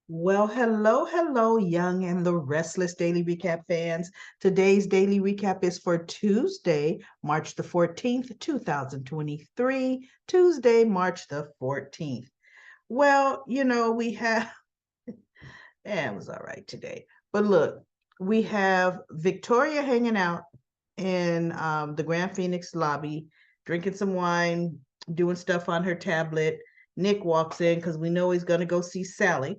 Well, hello, Young and the Restless Daily Recap fans. Today's daily recap is for Tuesday, March the 14th, 2023. Tuesday, March the 14th. Well, we have, it was all right today. But look, we have Victoria hanging out in the Grand Phoenix lobby, drinking some wine, doing stuff on her tablet. Nick walks in because we know he's going to go see Sally,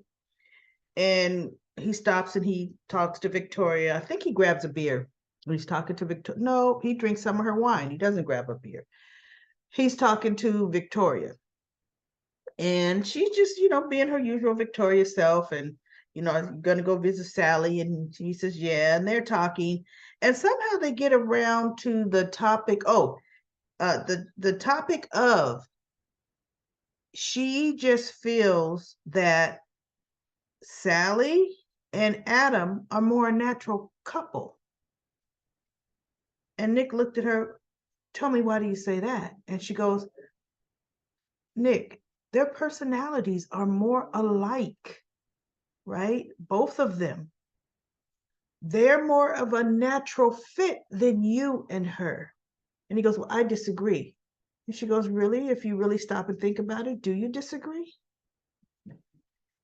and he stops and he talks to Victoria. I think he grabs a beer. He's talking to Victoria. No, he drinks some of her wine. He doesn't grab a beer. He's talking to Victoria. And she's just, being her usual Victoria self. And, I'm going to go visit Sally. And she says, yeah. And they're talking. And somehow they get around to the topic. The topic of she just feels that Sally and Adam are more a natural couple. And Nick looked at her, tell me, why do you say that? And she goes, Nick, their personalities are more alike, right? Both of them. They're more of a natural fit than you and her. And he goes, well, I disagree. And she goes, really? If you really stop and think about it, do you disagree?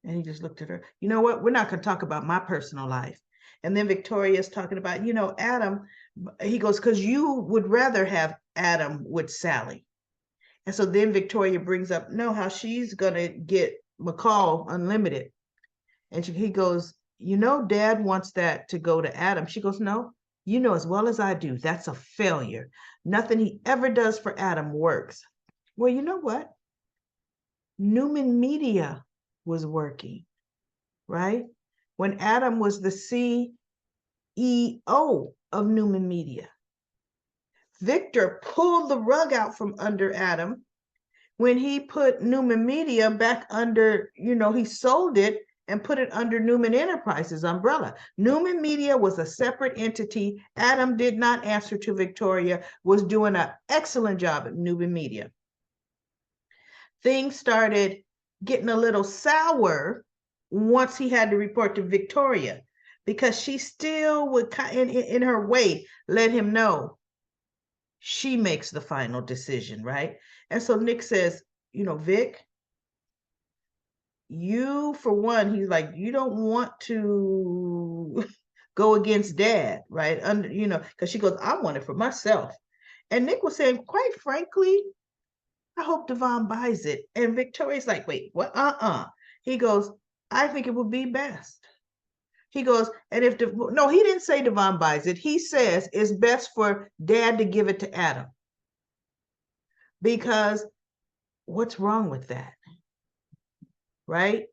And he just looked at her. You know what? We're not going to talk about my personal life. And then Victoria's talking about, Adam. He goes, because you would rather have Adam with Sally. And so then Victoria brings up, no, how she's going to get McCall Unlimited. And he goes, Dad wants that to go to Adam. She goes, no, you know as well as I do, that's a failure. Nothing he ever does for Adam works. Well, you know what? Newman Media was working, right? When Adam was the CEO of Newman Media, Victor pulled the rug out from under Adam when he put Newman Media back under, he sold it and put it under Newman Enterprises umbrella. Newman Media was a separate entity. Adam did not answer to Victoria, was doing an excellent job at Newman Media. Things started getting a little sour once he had to report to Victoria, because she still would, in her way, let him know she makes the final decision, right? And so Nick says, Vic, you, for one, he's like, you don't want to go against Dad, right? Because she goes, I want it for myself. And Nick was saying, quite frankly, I hope Devon buys it. And Victoria's like, wait, what? He goes, I think it would be best. He goes, and if no, he didn't say Devon buys it. He says it's best for Dad to give it to Adam. Because what's wrong with that? Right?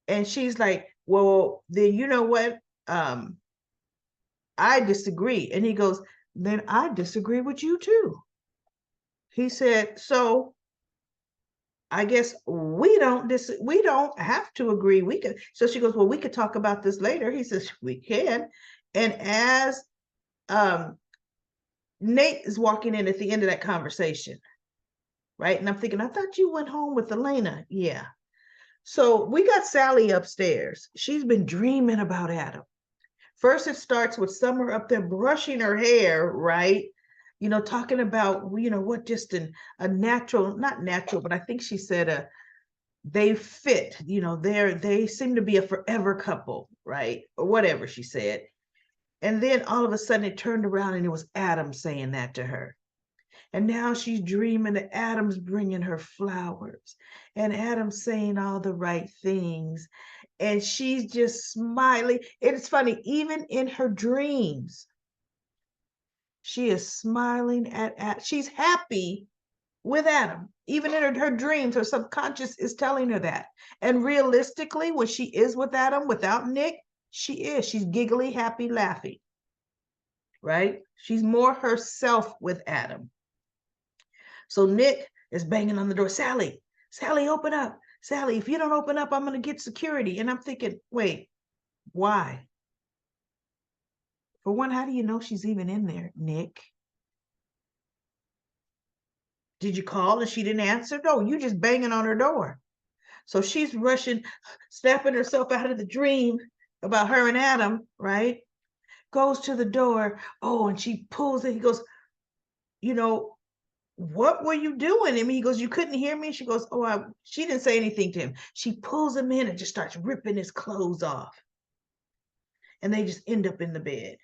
And she's like, well, then you know what? I disagree. And he goes, then I disagree with you too. He said, so I guess we don't have to agree. We can. So she goes, well, we could talk about this later. He says, we can. And as Nate is walking in at the end of that conversation, right? And I'm thinking, I thought you went home with Elena. Yeah. So we got Sally upstairs. She's been dreaming about Adam. First, it starts with Summer up there brushing her hair, right? Talking about, what just a natural, not natural, but I think she said they fit, they seem to be a forever couple, right? Or whatever she said. And then all of a sudden it turned around and it was Adam saying that to her. And now she's dreaming that Adam's bringing her flowers and Adam's saying all the right things. And she's just smiling. It's funny, even in her dreams, she is smiling she's happy with Adam. Even in her dreams, her subconscious is telling her that. And realistically, when she is with Adam without Nick, she's giggly, happy, laughing, right? She's more herself with Adam. So Nick is banging on the door. Sally, open up. Sally, if you don't open up, I'm going to get security. And I'm thinking, wait, why? For one, how do you know she's even in there, Nick? Did you call and she didn't answer? No, you just banging on her door. So she's rushing, snapping herself out of the dream about her and Adam, right? Goes to the door. Oh, and she pulls it. He goes, you know, what were you doing? I mean, he goes, you couldn't hear me? She goes, oh, she didn't say anything to him. She pulls him in and just starts ripping his clothes off. And they just end up in the bed.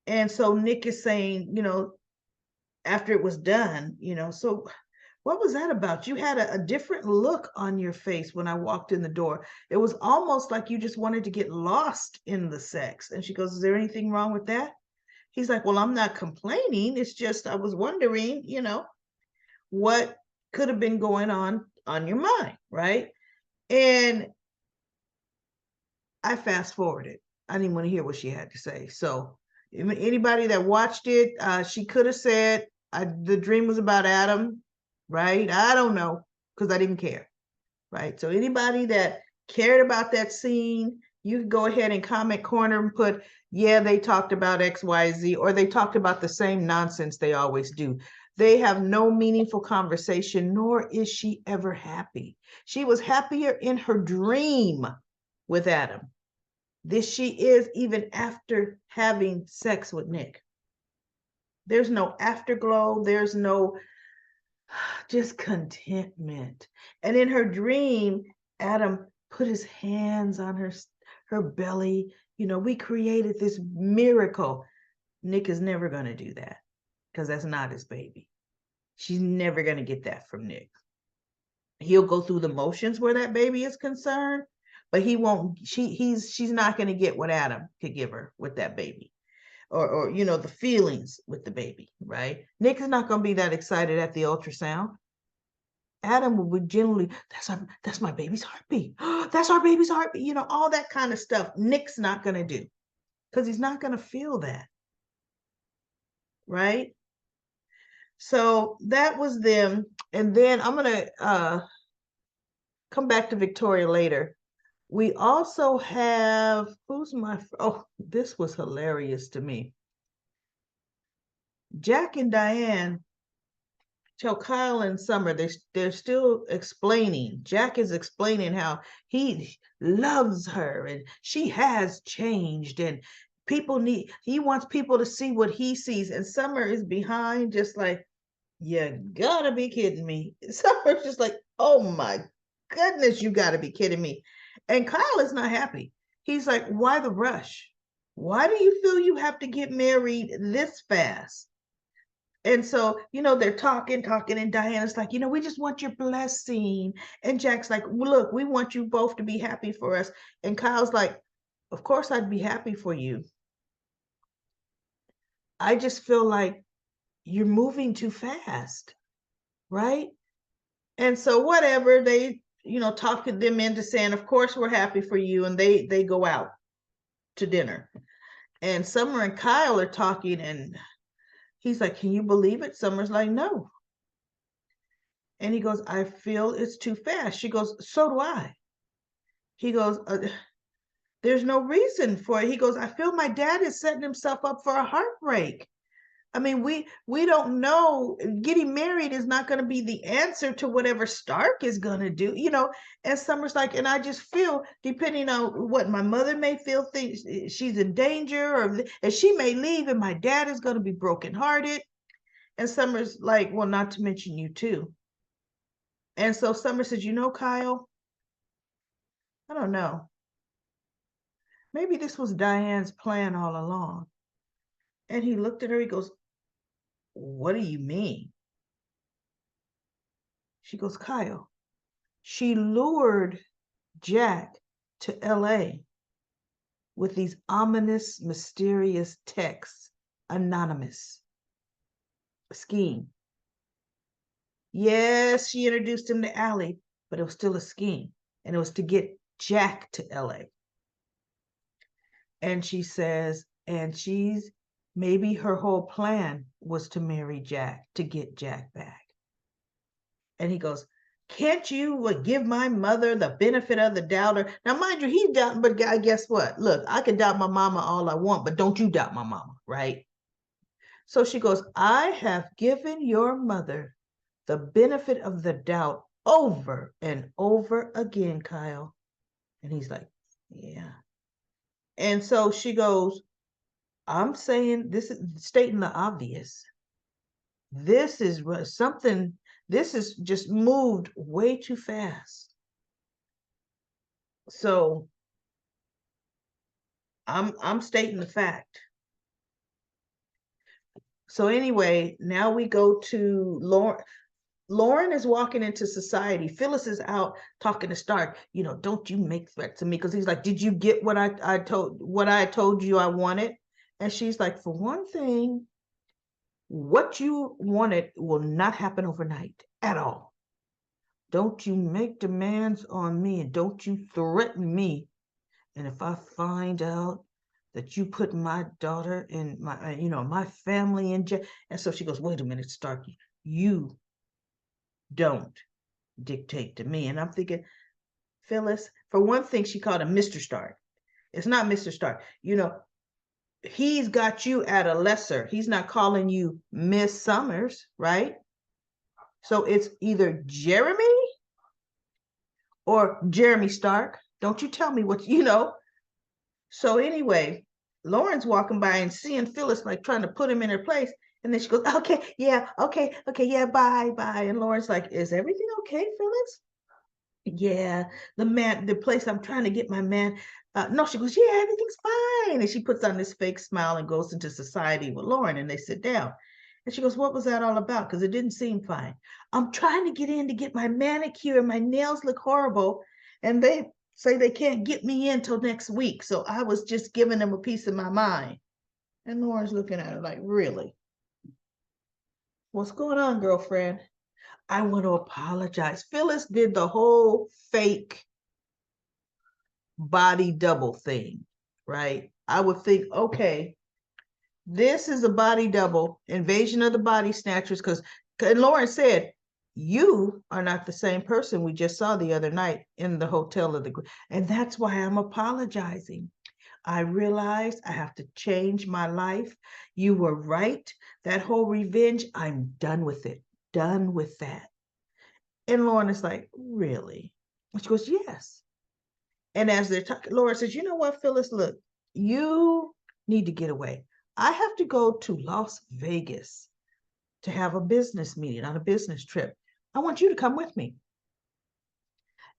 And so Nick is saying, after it was done, so what was that about? You had a different look on your face when I walked in the door. It was almost like you just wanted to get lost in the sex. And she goes, is there anything wrong with that? He's like, well, I'm not complaining. It's just I was wondering, what could have been going on your mind, right? And I fast forwarded. I didn't want to hear what she had to say. So anybody that watched it, she could have said the dream was about Adam, right? I don't know, because I didn't care, right? So anybody that cared about that scene, you can go ahead and comment corner and put, yeah, they talked about XYZ, or they talked about the same nonsense they always do. They have no meaningful conversation, nor is she ever happy. She was happier in her dream with Adam. This she is even after having sex with Nick. There's no afterglow. There's no just contentment. And in her dream, Adam put his hands on her belly. We created this miracle. Nick is never going to do that because that's not his baby. She's never going to get that from Nick. He'll go through the motions where that baby is concerned, but he won't. She's not going to get what Adam could give her with that baby, or the feelings with the baby, right? Nick is not going to be that excited at the ultrasound. Adam would generally, that's my baby's heartbeat. That's our baby's heartbeat. All that kind of stuff. Nick's not going to do because he's not going to feel that, right? So that was them. And then I'm going to come back to Victoria later. We also have, this was hilarious to me. Jack and Diane tell Kyle and Summer they're still explaining. Jack is explaining how he loves her and she has changed, and he wants people to see what he sees. And Summer is behind, just like, you gotta be kidding me. Summer's just like, oh my goodness, you gotta be kidding me. And Kyle is not happy. He's like, why the rush? Why do you feel you have to get married this fast? And so, they're talking, and Diana's like, we just want your blessing. And Jack's like, well, look, we want you both to be happy for us. And Kyle's like, of course I'd be happy for you. I just feel like you're moving too fast, right? And so whatever, they, talk them into saying, of course we're happy for you. And they go out to dinner. And Summer and Kyle are talking, and he's like, can you believe it? Summer's like, no. And he goes, I feel it's too fast. She goes, so do I. He goes, there's no reason for it. He goes, I feel my dad is setting himself up for a heartbreak. I mean, we don't know. Getting married is not going to be the answer to whatever Stark is going to do, And Summer's like, and I just feel, depending on what my mother may feel, thinks she's in danger, and she may leave, and my dad is going to be brokenhearted. And Summer's like, well, not to mention you too. And so Summer says, Kyle, I don't know. Maybe this was Diane's plan all along. And he looked at her, he goes, what do you mean? She goes, Kyle, she lured Jack to LA with these ominous, mysterious texts, anonymous scheme. Yes, she introduced him to Allie, but it was still a scheme, and it was to get Jack to LA. And she says, and maybe her whole plan was to marry Jack, to get Jack back. And he goes, can't you give my mother the benefit of the doubt? Now, mind you, he's doubting, but guess what? Look, I can doubt my mama all I want, but don't you doubt my mama, right? So she goes, I have given your mother the benefit of the doubt over and over again, Kyle. And he's like, yeah. And so she goes, I'm saying this is stating the obvious. This is something, this is just moved way too fast. So I'm stating the fact. So anyway, now we go to Lauren. Lauren is walking into society. Phyllis is out talking to Stark. Don't you make threats to me, because he's like, did you get what I told you I wanted? And she's like, for one thing, what you wanted will not happen overnight at all. Don't you make demands on me, and don't you threaten me. And if I find out that you put my daughter and my family in jail. And so she goes, wait a minute, Starkey, you don't dictate to me. And I'm thinking, Phyllis, for one thing, she called him Mr. Stark. It's not Mr. Stark. He's got you at a lesser. He's not calling you Miss Summers, right? So it's either Jeremy or Jeremy Stark. Don't you tell me what. So anyway, Lauren's walking by and seeing Phyllis like trying to put him in her place. And then she goes, okay, yeah, okay, yeah, bye, bye. And Lauren's like, is everything okay, Phyllis? Yeah, the place I'm trying to get my man. No, she goes, yeah, everything's fine. And she puts on this fake smile and goes into society with Lauren, and they sit down. And she goes, what was that all about? Because it didn't seem fine. I'm trying to get in to get my manicure and my nails look horrible. And they say they can't get me in till next week. So I was just giving them a piece of my mind. And Lauren's looking at her like, really? What's going on, girlfriend? I want to apologize. Phyllis did the whole fake body double thing, right? I would think, okay, this is a body double, invasion of the body snatchers, because Lauren said, you are not the same person we just saw the other night in the hotel and that's why I'm apologizing. I realized I have to change my life. You were right. That whole revenge, I'm done with it. Done with that. And Lauren is like, really? And she goes, yes. And as they're talking, Laura says, you know what, Phyllis, look, you need to get away. I have to go to Las Vegas to have a business meeting on a business trip. I want you to come with me.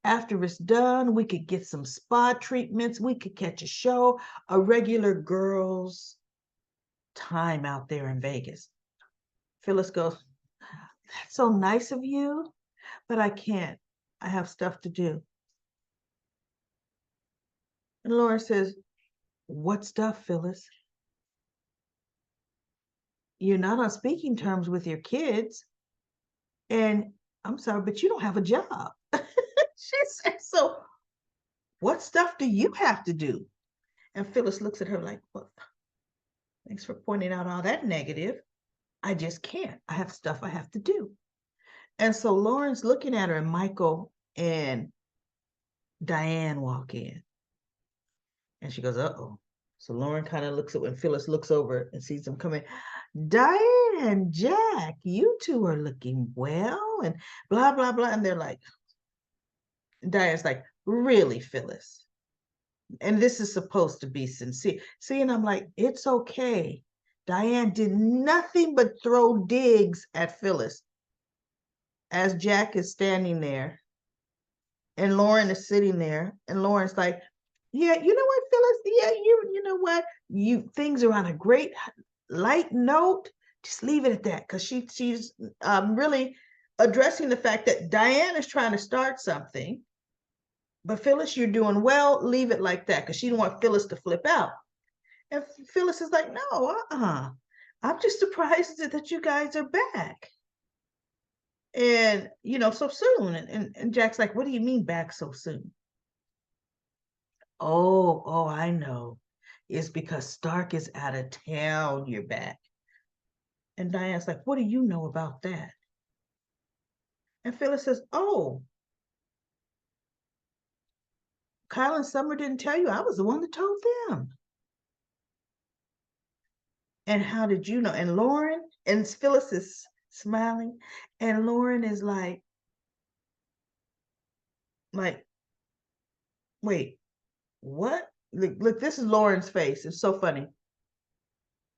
After it's done, we could get some spa treatments. We could catch a show, a regular girl's time out there in Vegas. Phyllis goes, that's so nice of you, but I can't. I have stuff to do. And Laura says, what stuff, Phyllis? You're not on speaking terms with your kids. And I'm sorry, but you don't have a job. She said, so what stuff do you have to do? And Phyllis looks at her like, well, thanks for pointing out all that negative. I just can't. I have stuff I have to do. And so Lauren's looking at her, and Michael and Diane walk in. And she goes, uh-oh. So Lauren kind of looks at when Phyllis looks over and sees them coming. Diane and Jack, you two are looking well, and blah, blah, blah. And they're like, Diane's like, really, Phyllis? And this is supposed to be sincere. See, and I'm like, it's okay. Diane did nothing but throw digs at Phyllis as Jack is standing there and Lauren is sitting there, and Lauren's like, yeah, you know what, Phyllis? Yeah, you know what? Things are on a great light note. Just leave it at that, because she's really addressing the fact that Diane is trying to start something. But Phyllis, you're doing well. Leave it like that, because she didn't want Phyllis to flip out. And Phyllis is like, no, I'm just surprised that you guys are back. And, so soon. And Jack's like, what do you mean back so soon? Oh, I know. It's because Stark is out of town, you're back. And Diane's like, what do you know about that? And Phyllis says, oh, Kyle and Summer didn't tell you. I was the one that told them. And how did you know? And Lauren, and Phyllis is smiling, and Lauren is like, like, wait, what? Look, this is Lauren's face. It's so funny.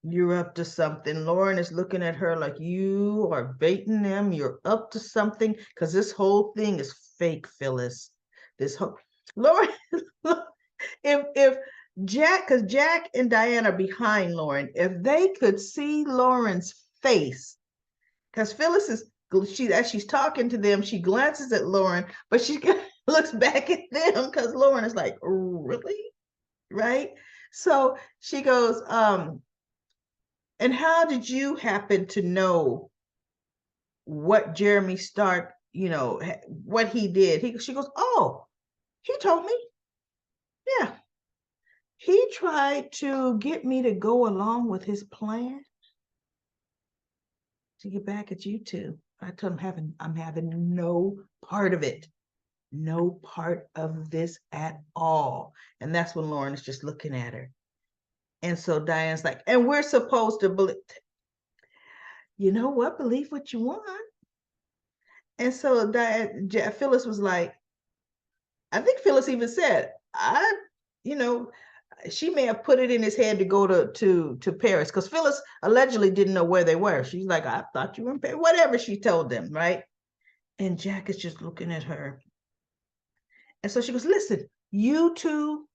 You're up to something. Lauren is looking at her like you are baiting them. You're up to something because this whole thing is fake, Phyllis. This whole Lauren, if Jack, because Jack and Diane are behind Lauren, if they could see Lauren's face, because Phyllis is as she's talking to them, she glances at Lauren, but she looks back at them because Lauren is like, really? Right? So she goes, and how did you happen to know what Jeremy Stark, what he did? She goes, oh, he told me. Yeah. He tried to get me to go along with his plan to get back at you two. I told him I'm having no part of it. No part of this at all. And that's when Lauren is just looking at her. And so Diane's like, and we're supposed to believe, you know what? Believe what you want. And so Phyllis was like, I think Phyllis even said, you know, she may have put it in his head to go to Paris because Phyllis allegedly didn't know where they were. She's like, I thought you were in Paris, whatever she told them, right? And Jack is just looking at her. And so she goes, listen, you two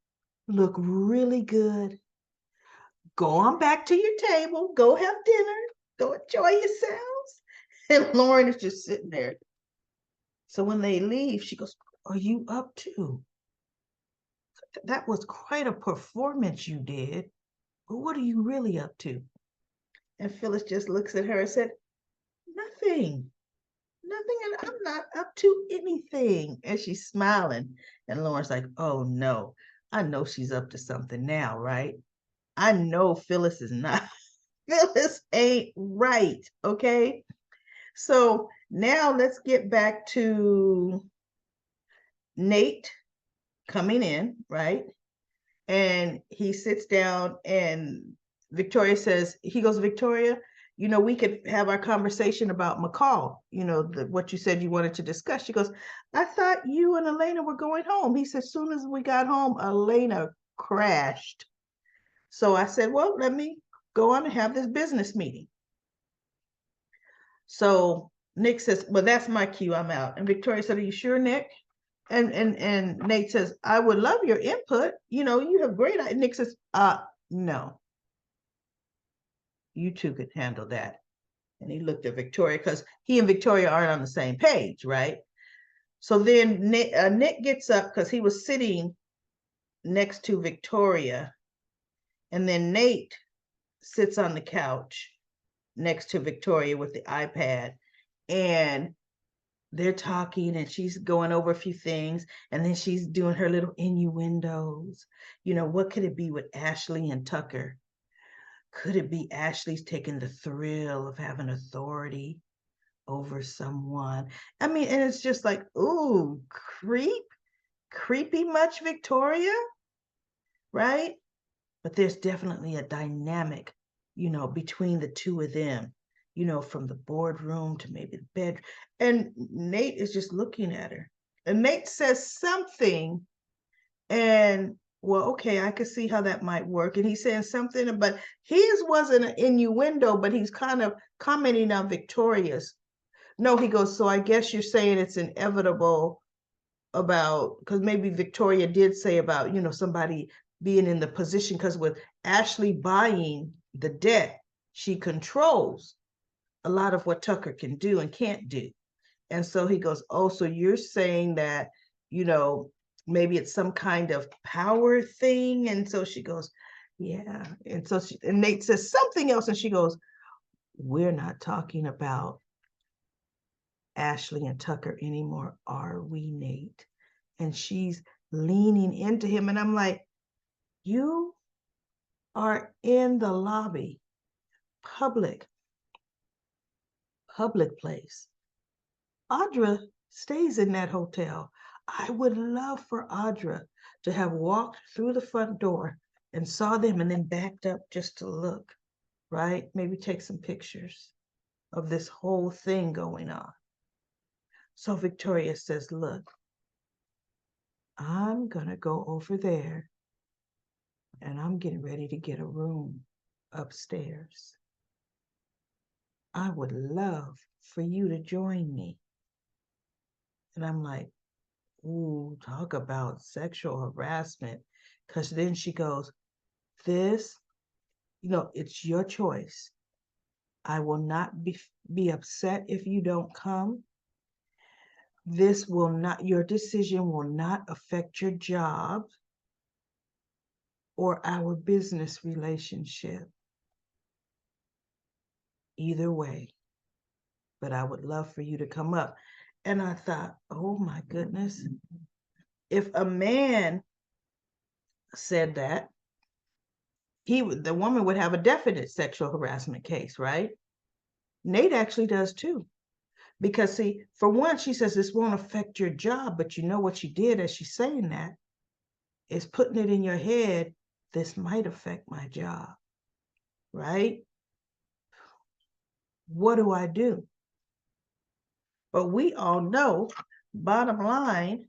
look really good. Go on back to your table, go have dinner, go enjoy yourselves. And Lauren is just sitting there. So when they leave, she goes, are you up to? That was quite a performance you did. But what are you really up to? And Phyllis just looks at her and said, nothing. Nothing. And I'm not up to anything. And she's smiling. And Lauren's like, oh no, I know she's up to something now, right? I know Phyllis is not. Phyllis ain't right. Okay. So now let's get back to Nate coming in, right? And he sits down and Victoria says, he goes, Victoria, we could have our conversation about McCall, what you said you wanted to discuss. She goes, I thought you and Elena were going home. He said, as soon as we got home, Elena crashed. So I said, well, let me go on and have this business meeting. So Nick says, well, that's my cue. I'm out. And Victoria said, are you sure, Nick? And Nate says, I would love your input. You have great ideas. Nick says, no. You two could handle that. And he looked at Victoria because he and Victoria aren't on the same page, right? So then Nick gets up because he was sitting next to Victoria. And then Nate sits on the couch next to Victoria with the iPad. And they're talking and she's going over a few things. And then she's doing her little innuendos. What could it be with Ashley and Tucker? Could it be Ashley's taking the thrill of having authority over someone? I mean, and it's just like, ooh, creepy much, Victoria, right? But there's definitely a dynamic, between the two of them, from the boardroom to maybe the bedroom. And Nate is just looking at her. And Nate says something, and well, okay, I could see how that might work. And he's saying something, but his wasn't an innuendo, but he's kind of commenting on Victoria's. No, he goes, so I guess you're saying it's inevitable about, because maybe Victoria did say about, somebody being in the position, because with Ashley buying the debt, she controls a lot of what Tucker can do and can't do. And so he goes, oh, so you're saying that, maybe it's some kind of power thing. And so she goes, yeah. And so and Nate says something else. And she goes, we're not talking about Ashley and Tucker anymore, are we, Nate? And she's leaning into him. And I'm like, you are in the lobby, public place. Audra stays in that hotel. I would love for Audra to have walked through the front door and saw them and then backed up just to look, right? Maybe take some pictures of this whole thing going on. So Victoria says, look, I'm going to go over there and I'm getting ready to get a room upstairs. I would love for you to join me. And I'm like, ooh, talk about sexual harassment. Because then she goes, this, it's your choice. I will not be upset if you don't come. Your decision will not affect your job or our business relationship. Either way. But I would love for you to come up. And I thought, oh my goodness, if a man said that, the woman would have a definite sexual harassment case, right? Nate actually does too. Because see, for one, she says this won't affect your job, but you know what she did as she's saying that is putting it in your head, this might affect my job, right? What do I do? But we all know, bottom line,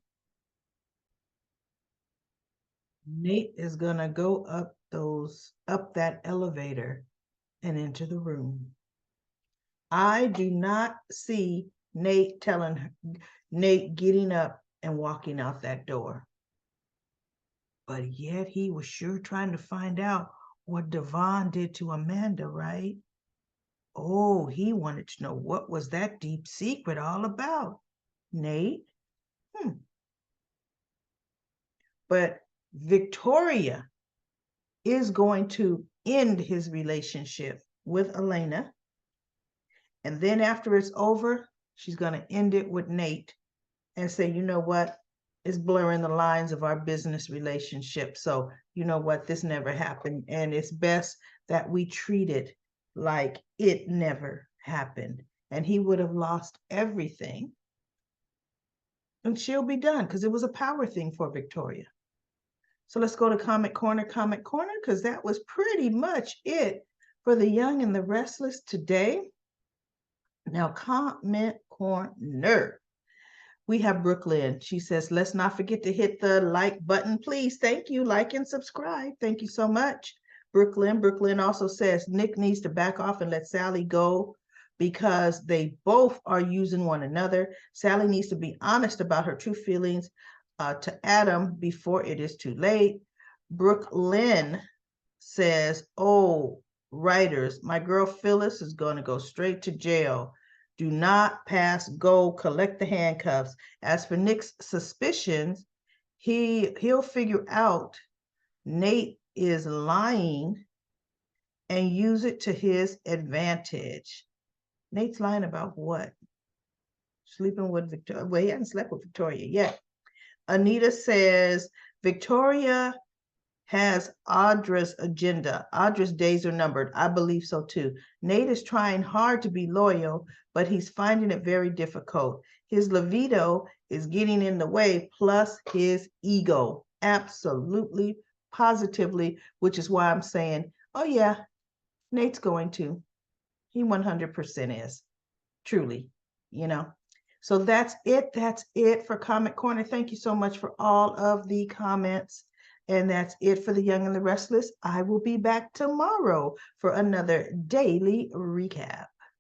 Nate is gonna go up that elevator and into the room. I do not see Nate getting up and walking out that door. But yet he was sure trying to find out what Devon did to Amanda, right? Oh, he wanted to know what was that deep secret all about, Nate. But Victoria is going to end his relationship with Elena. And then after it's over, she's going to end it with Nate and say, you know what? It's blurring the lines of our business relationship. So, you know what? This never happened. And it's best that we treat it like it never happened. And he would have lost everything. And she'll be done because it was a power thing for Victoria. So let's go to Comment Corner, because that was pretty much it for the Young and the Restless today. Now, Comment Corner. We have Brooklyn. She says, let's not forget to hit the like button, please. Thank you. Like and subscribe. Thank you so much. Brooklyn also says, Nick needs to back off and let Sally go because they both are using one another. Sally needs to be honest about her true feelings to Adam before it is too late. Brooklyn says, oh, writers, my girl Phyllis is going to go straight to jail. Do not pass go, collect the handcuffs. As for Nick's suspicions, he'll figure out Nate is lying and use it to his advantage. Nate's lying about what? Sleeping with Victoria. Well, he hasn't slept with Victoria yet. Anita says, Victoria has Audra's agenda. Audra's days are numbered. I believe so too. Nate is trying hard to be loyal, but he's finding it very difficult. His libido is getting in the way, plus his ego. Absolutely, positively, which is why I'm saying, oh yeah, Nate's going to. He 100% is. Truly, So that's it. That's it for Comment Corner. Thank you so much for all of the comments. And that's it for the Young and the Restless. I will be back tomorrow for another daily recap.